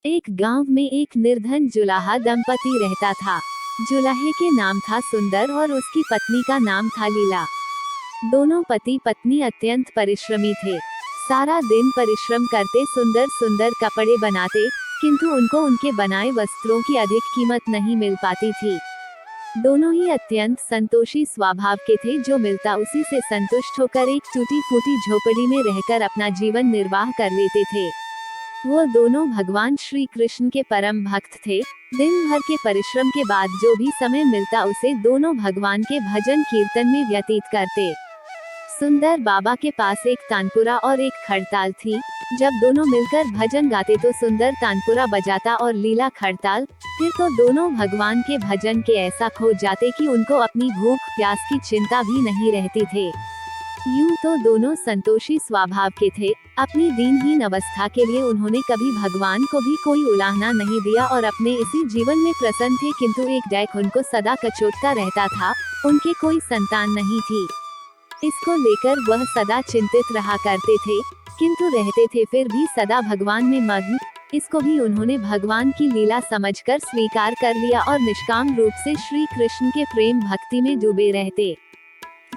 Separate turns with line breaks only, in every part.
एक गांव में एक निर्धन जुलाहा दंपति रहता था। जुलाहे के नाम था सुंदर और उसकी पत्नी का नाम था लीला। दोनों पति पत्नी अत्यंत परिश्रमी थे। सारा दिन परिश्रम करते सुंदर सुंदर कपड़े बनाते, किंतु उनको उनके बनाए वस्त्रों की अधिक कीमत नहीं मिल पाती थी। दोनों ही अत्यंत संतोषी स्वभाव के थे, जो मिलता उसी से संतुष्ट होकर एक टूटी फूटी झोपड़ी में रहकर अपना जीवन निर्वाह कर लेते थे। वो दोनों भगवान श्री कृष्ण के परम भक्त थे। दिन भर के परिश्रम के बाद जो भी समय मिलता उसे दोनों भगवान के भजन कीर्तन में व्यतीत करते। सुंदर बाबा के पास एक तानपुरा और एक खड़ताल थी। जब दोनों मिलकर भजन गाते तो सुंदर तानपुरा बजाता और लीला खड़ताल। फिर तो दोनों भगवान के भजन के ऐसा खो जाते कि उनको अपनी भूख प्यास की चिंता भी नहीं रहती थे। यूं तो दोनों संतोषी स्वभाव के थे। अपनी दीनहीन अवस्था के लिए उन्होंने कभी भगवान को भी कोई उलाहना नहीं दिया और अपने इसी जीवन में प्रसन्न थे, किंतु एक डैक उनको सदा कचोटता रहता था। उनके कोई संतान नहीं थी। इसको लेकर वह सदा चिंतित रहा करते थे, किंतु रहते थे फिर भी सदा भगवान में मग्न। इसको भी उन्होंने भगवान की लीला समझकर स्वीकार कर लिया और निष्काम रूप से श्री कृष्ण के प्रेम भक्ति में डूबे रहते।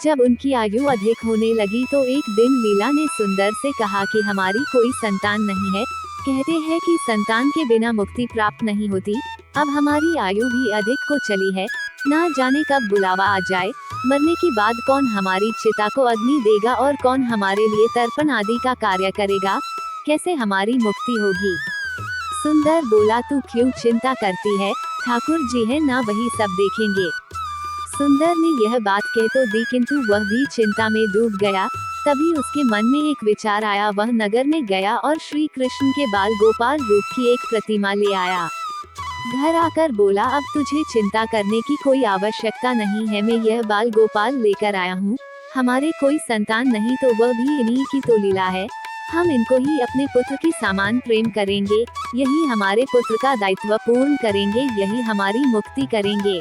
जब उनकी आयु अधिक होने लगी तो एक दिन लीला ने सुंदर से कहा कि हमारी कोई संतान नहीं है। कहते हैं कि संतान के बिना मुक्ति प्राप्त नहीं होती। अब हमारी आयु भी अधिक को चली है, ना जाने कब बुलावा आ जाए। मरने के बाद कौन हमारी चिता को अग्नि देगा और कौन हमारे लिए तर्पण आदि का कार्य करेगा। कैसे हमारी मुक्ति होगी। सुंदर बोला, तू क्यों चिंता करती है, ठाकुर जी है ना, वही सब देखेंगे। सुंदर ने यह बात कह तो दी, किंतु वह भी चिंता में डूब गया। तभी उसके मन में एक विचार आया। वह नगर में गया और श्री कृष्ण के बाल गोपाल रूप की एक प्रतिमा ले आया। घर आकर बोला, अब तुझे चिंता करने की कोई आवश्यकता नहीं है। मैं यह बाल गोपाल लेकर आया हूँ। हमारे कोई संतान नहीं तो वह भी इन्हीं की तो लीला है। हम इनको ही अपने पुत्र की समान प्रेम करेंगे। यही हमारे पुत्र का दायित्व पूर्ण करेंगे, यही हमारी मुक्ति करेंगे।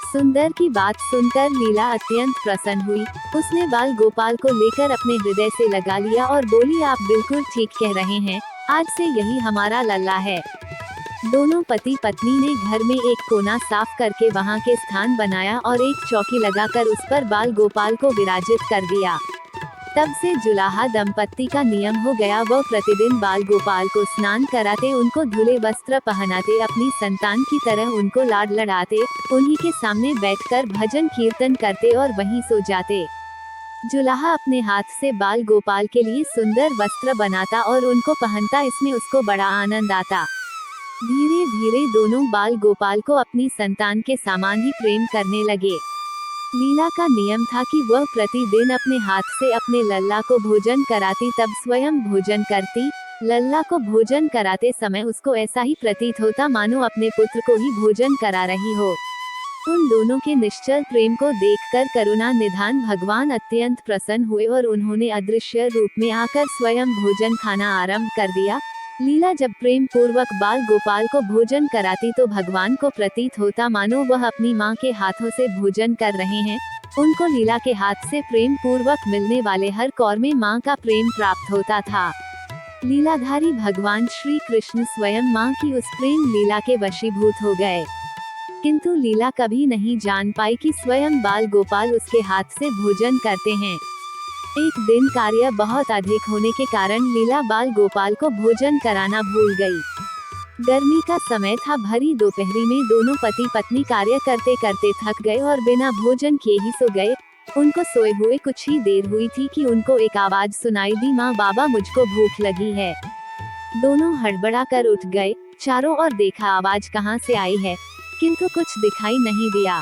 सुंदर की बात सुनकर लीला अत्यंत प्रसन्न हुई। उसने बाल गोपाल को लेकर अपने हृदय से लगा लिया और बोली, आप बिल्कुल ठीक कह रहे हैं, आज से यही हमारा लल्ला है। दोनों पति पत्नी ने घर में एक कोना साफ करके वहां के स्थान बनाया और एक चौकी लगाकर उस पर बाल गोपाल को विराजित कर दिया। तब से जुलाहा दंपत्ति का नियम हो गया। वह प्रतिदिन बाल गोपाल को स्नान कराते, उनको धुले वस्त्र पहनाते, अपनी संतान की तरह उनको लाड लड़ाते, उन्हीं के सामने बैठकर भजन कीर्तन करते और वहीं सो जाते। जुलाहा अपने हाथ से बाल गोपाल के लिए सुंदर वस्त्र बनाता और उनको पहनता, इसमें उसको बड़ा आनंद आता। धीरे धीरे दोनों बाल गोपाल को अपनी संतान के समान ही प्रेम करने लगे। लीला का नियम था कि वह प्रतिदिन अपने हाथ से अपने लल्ला को भोजन कराती, तब स्वयं भोजन करती। लल्ला को भोजन कराते समय उसको ऐसा ही प्रतीत होता मानो अपने पुत्र को ही भोजन करा रही हो। उन दोनों के निश्चल प्रेम को देखकर करुणा निधान भगवान अत्यंत प्रसन्न हुए और उन्होंने अदृश्य रूप में आकर स्वयं भोजन खाना आरंभ कर दिया। लीला जब प्रेम पूर्वक बाल गोपाल को भोजन कराती तो भगवान को प्रतीत होता मानो वह अपनी माँ के हाथों से भोजन कर रहे हैं। उनको लीला के हाथ से प्रेम पूर्वक मिलने वाले हर कौर में माँ का प्रेम प्राप्त होता था। लीलाधारी भगवान श्री कृष्ण स्वयं माँ की उस प्रेम लीला के वशीभूत हो गए, किंतु लीला कभी नहीं जान पाई कि स्वयं बाल गोपाल उसके हाथ से भोजन करते हैं। एक दिन कार्य बहुत अधिक होने के कारण लीला बाल गोपाल को भोजन कराना भूल गई। गर्मी का समय था। भरी दोपहरी में दोनों पति पत्नी कार्य करते करते थक गए और बिना भोजन किए ही सो गए। उनको सोए हुए कुछ ही देर हुई थी कि उनको एक आवाज सुनाई दी, माँ बाबा मुझको भूख लगी है। दोनों हड़बड़ा कर उठ गए, चारों ओर देखा आवाज कहाँ से आई है, किंतु कुछ दिखाई नहीं दिया।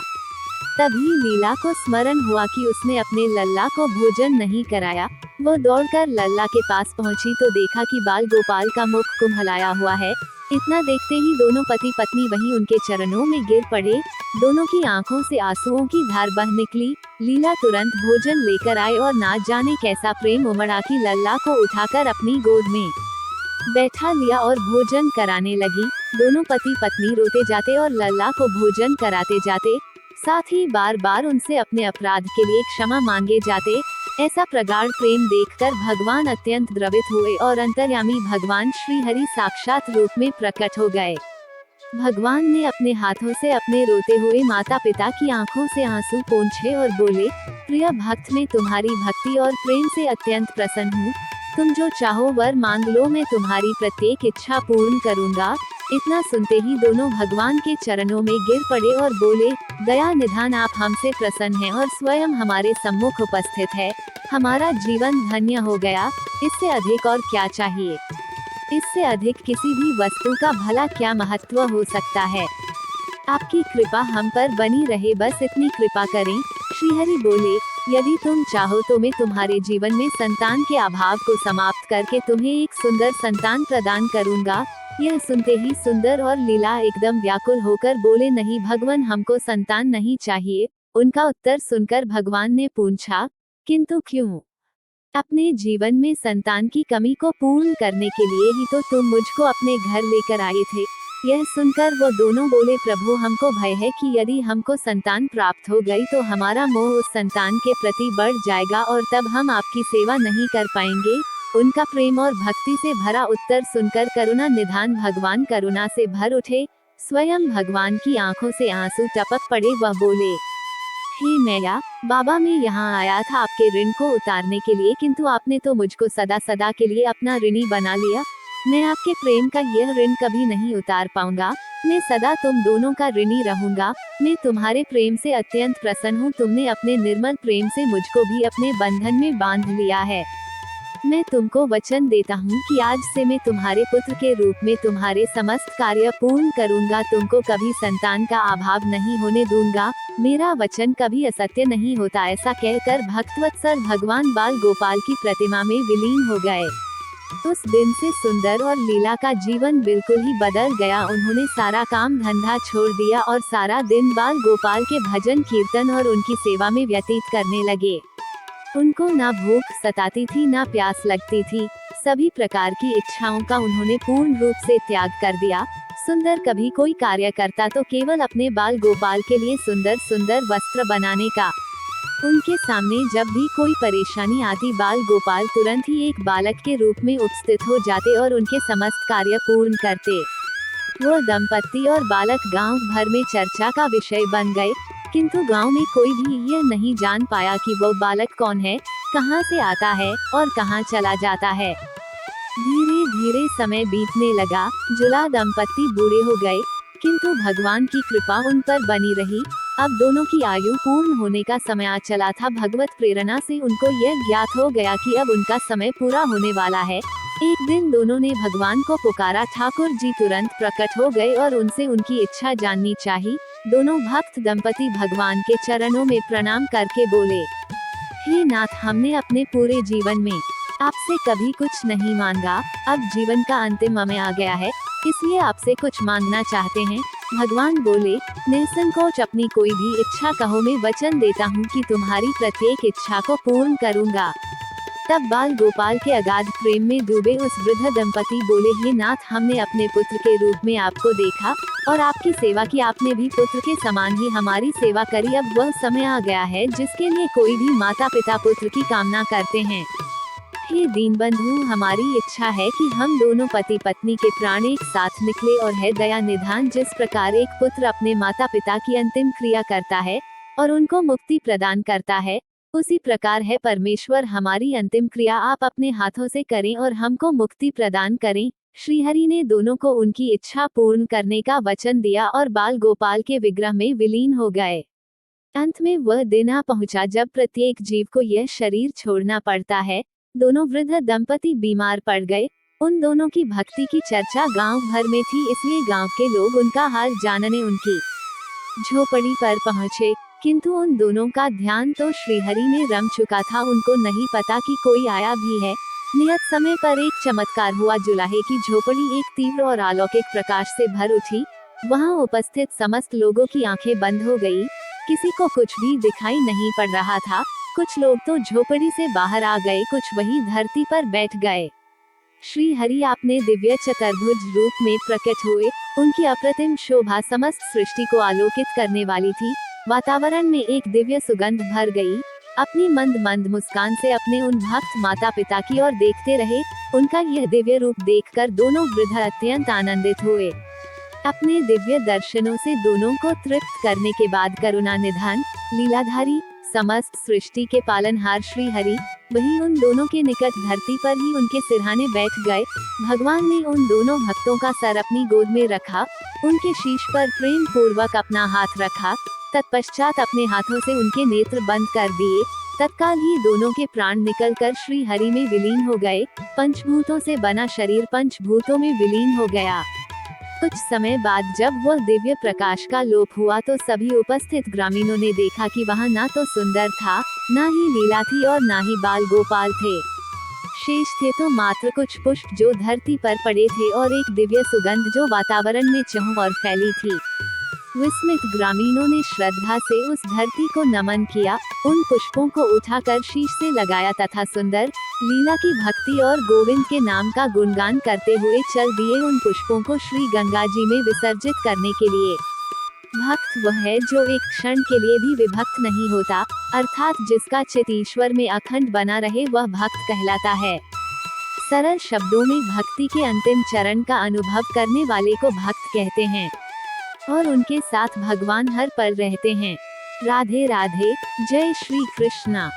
तभी लीला को स्मरण हुआ कि उसने अपने लल्ला को भोजन नहीं कराया। वो दौड़कर लल्ला के पास पहुंची तो देखा कि बाल गोपाल का मुख कुम्हलाया हुआ है। इतना देखते ही दोनों पति पत्नी वहीं उनके चरणों में गिर पड़े। दोनों की आंखों से आंसुओं की धार बह निकली। लीला तुरंत भोजन लेकर आए और ना जाने कैसा प्रेम उमड़ा कि लल्ला को उठाकर अपनी गोद में बैठा लिया और भोजन कराने लगी। दोनों पति पत्नी रोते जाते और लल्ला को भोजन कराते जाते, साथ ही बार बार उनसे अपने अपराध के लिए क्षमा मांगे जाते। ऐसा प्रगाढ़ प्रेम देखकर भगवान अत्यंत द्रवित हुए और अंतर्यामी भगवान श्री हरि साक्षात रूप में प्रकट हो गए। भगवान ने अपने हाथों से अपने रोते हुए माता पिता की आंखों से आंसू पोंछे और बोले, प्रिय भक्त, मैं तुम्हारी भक्ति और प्रेम से अत्यंत प्रसन्न हूँ। तुम जो चाहो वर मांग लो, मैं तुम्हारी प्रत्येक इच्छा पूर्ण करूँगा। इतना सुनते ही दोनों भगवान के चरणों में गिर पड़े और बोले, दया निधान, आप हमसे प्रसन्न हैं और स्वयं हमारे सम्मुख उपस्थित है। हमारा जीवन धन्य हो गया। इससे अधिक और क्या चाहिए? इससे अधिक किसी भी वस्तु का भला क्या महत्व हो सकता है? आपकी कृपा हम पर बनी रहे, बस इतनी कृपा करें। श्रीहरि बोले, यदि तुम चाहो तो मैं तुम्हारे जीवन में संतान के अभाव को समाप्त करके तुम्हें एक सुंदर संतान प्रदान करूंगा। यह सुनते ही सुंदर और लीला एकदम व्याकुल होकर बोले, नहीं भगवान, हमको संतान नहीं चाहिए। उनका उत्तर सुनकर भगवान ने पूछा, किंतु क्यों? अपने जीवन में संतान की कमी को पूर्ण करने के लिए ही तो तुम मुझको अपने घर लेकर आए थे। यह सुनकर वो दोनों बोले, प्रभु, हमको भय है कि यदि हमको संतान प्राप्त हो गई तो हमारा मोह उस संतान के प्रति बढ़ जाएगा और तब हम आपकी सेवा नहीं कर पाएंगे। उनका प्रेम और भक्ति से भरा उत्तर सुनकर करुणा निधान भगवान करुणा से भर उठे। स्वयं भगवान की आंखों से आंसू टपक पड़े। वह बोले, हे मैया, बाबा, मैं यहाँ आया था आपके ऋण को उतारने के लिए, किंतु आपने तो मुझको सदा सदा के लिए अपना ऋणी बना लिया। मैं आपके प्रेम का यह ऋण कभी नहीं उतार पाऊंगा। मैं सदा तुम दोनों का ऋणी रहूंगा। मैं तुम्हारे प्रेम से अत्यंत प्रसन्न हूँ। तुमने अपने निर्मल प्रेम से मुझको भी अपने बंधन में बांध लिया है। मैं तुमको वचन देता हूँ कि आज से मैं तुम्हारे पुत्र के रूप में तुम्हारे समस्त कार्य पूर्ण करूंगा। तुमको कभी संतान का अभाव नहीं होने दूंगा। मेरा वचन कभी असत्य नहीं होता। ऐसा कहकर भक्तवत्सल भगवान बाल गोपाल की प्रतिमा में विलीन हो गए। उस दिन से सुंदर और लीला का जीवन बिल्कुल ही बदल गया। उन्होंने सारा काम धंधा छोड़ दिया और सारा दिन बाल गोपाल के भजन कीर्तन और उनकी सेवा में व्यतीत करने लगे। उनको ना भूख सताती थी, ना प्यास लगती थी। सभी प्रकार की इच्छाओं का उन्होंने पूर्ण रूप से त्याग कर दिया। सुंदर कभी कोई कार्य करता तो केवल अपने बाल गोपाल के लिए सुंदर सुंदर वस्त्र बनाने का। उनके सामने जब भी कोई परेशानी आती, बाल गोपाल तुरंत ही एक बालक के रूप में उपस्थित हो जाते और उनके समस्त कार्य पूर्ण करते। वो दंपति और बालक गांव भर में चर्चा का विषय बन गए, किंतु गांव में कोई भी यह नहीं जान पाया कि वो बालक कौन है, कहां से आता है और कहां चला जाता है। धीरे धीरे समय बीतने लगा। जुला दंपति बूढ़े हो गए, किंतु भगवान की कृपा उन पर बनी रही। अब दोनों की आयु पूर्ण होने का समय आ चला था। भगवत प्रेरणा से उनको यह ज्ञात हो गया कि अब उनका समय पूरा होने वाला है। एक दिन दोनों ने भगवान को पुकारा। ठाकुर जी तुरंत प्रकट हो गए और उनसे उनकी इच्छा जाननी चाहिए। दोनों भक्त दंपति भगवान के चरणों में प्रणाम करके बोले, हे नाथ, हमने अपने पूरे जीवन में आपसे कभी कुछ नहीं मांगा। अब जीवन का अंतिम समय आ गया है, इसलिए आपसे कुछ मांगना चाहते हैं। भगवान बोले, निसंकोच अपनी कोई भी इच्छा कहो, मैं वचन देता हूँ कि तुम्हारी प्रत्येक इच्छा को पूर्ण करूँगा। तब बाल गोपाल के अगाध प्रेम में डूबे उस वृद्ध दंपति बोले, हे नाथ, हमने अपने पुत्र के रूप में आपको देखा और आपकी सेवा की। आपने भी पुत्र के समान ही हमारी सेवा करी। अब वह समय आ गया है जिसके लिए कोई भी माता पिता पुत्र की कामना करते हैं। हे दीनबंधु, हमारी इच्छा है कि हम दोनों पति पत्नी के प्राण एक साथ निकले और है दया निधान। जिस प्रकार एक पुत्र अपने माता पिता की अंतिम क्रिया करता है और उनको मुक्ति प्रदान करता है, उसी प्रकार है परमेश्वर, हमारी अंतिम क्रिया आप अपने हाथों से करें और हमको मुक्ति प्रदान करें। श्रीहरि ने दोनों को उनकी इच्छा पूर्ण करने का वचन दिया और बाल गोपाल के विग्रह में विलीन हो गए। अंत में वह दिन आ पहुंचा जब प्रत्येक जीव को यह शरीर छोड़ना पड़ता है। दोनों वृद्ध दंपति बीमार पड़ गए। उन दोनों की भक्ति की चर्चा गांव भर में थी, इसलिए गांव के लोग उनका हाल जानने उनकी झोपड़ी पर पहुंचे, किंतु उन दोनों का ध्यान तो श्रीहरि में रम चुका था। उनको नहीं पता कि कोई आया भी है। नियत समय पर एक चमत्कार हुआ। जुलाहे की झोपड़ी एक तीव्र और अलौकिक प्रकाश से भर उठी। वहां उपस्थित समस्त लोगों की आंखें बंद हो गई। किसी को कुछ भी दिखाई नहीं पड़ रहा था। कुछ लोग तो झोपड़ी से बाहर आ गए, कुछ वहीं धरती पर बैठ गए। श्री हरि आपने दिव्य चतुर्भुज रूप में प्रकट हुए। उनकी अप्रतिम शोभा समस्त सृष्टि को आलोकित करने वाली थी। वातावरण में एक दिव्य सुगंध भर गई। अपनी मंद मंद मुस्कान से अपने उन भक्त माता पिता की ओर देखते रहे। उनका यह दिव्य रूप देखकर दोनों वृद्ध अत्यंत आनंदित हुए। अपने दिव्य दर्शनों से दोनों को तृप्त करने के बाद करुणा निधान, लीलाधारी, समस्त सृष्टि के पालनहार श्री हरि वही उन दोनों के निकट धरती पर ही उनके सिरहाने बैठ गए। भगवान ने उन दोनों भक्तों का सर अपनी गोद में रखा, उनके शीश पर प्रेम पूर्वक अपना हाथ रखा, तत्पश्चात अपने हाथों से उनके नेत्र बंद कर दिए। तत्काल ही दोनों के प्राण निकलकर श्री हरि में विलीन हो गए। पंचभूतों से बना शरीर पंचभूतों में विलीन हो गया। कुछ समय बाद जब वह दिव्य प्रकाश का लोप हुआ तो सभी उपस्थित ग्रामीणों ने देखा कि वहां ना तो सुंदर था, ना ही लीला थी और ना ही बाल गोपाल थे। शेष थे तो मात्र कुछ पुष्प जो धरती पर पड़े थे और एक दिव्य सुगंध जो वातावरण में चहुं और फैली थी। विस्मित ग्रामीणों ने श्रद्धा से उस धरती को नमन किया, उन पुष्पों को उठाकर शीश से लगाया तथा सुंदर लीला की भक्ति और गोविंद के नाम का गुणगान करते हुए चल दिए उन पुष्पों को श्री गंगा जी में विसर्जित करने के लिए। भक्त वह है जो एक क्षण के लिए भी विभक्त नहीं होता, अर्थात जिसका चित ईश्वर में अखंड बना रहे वह भक्त कहलाता है। सरल शब्दों में भक्ति के अंतिम चरण का अनुभव करने वाले को भक्त कहते हैं और उनके साथ भगवान हर पल रहते हैं। राधे राधे, जय श्री कृष्णा।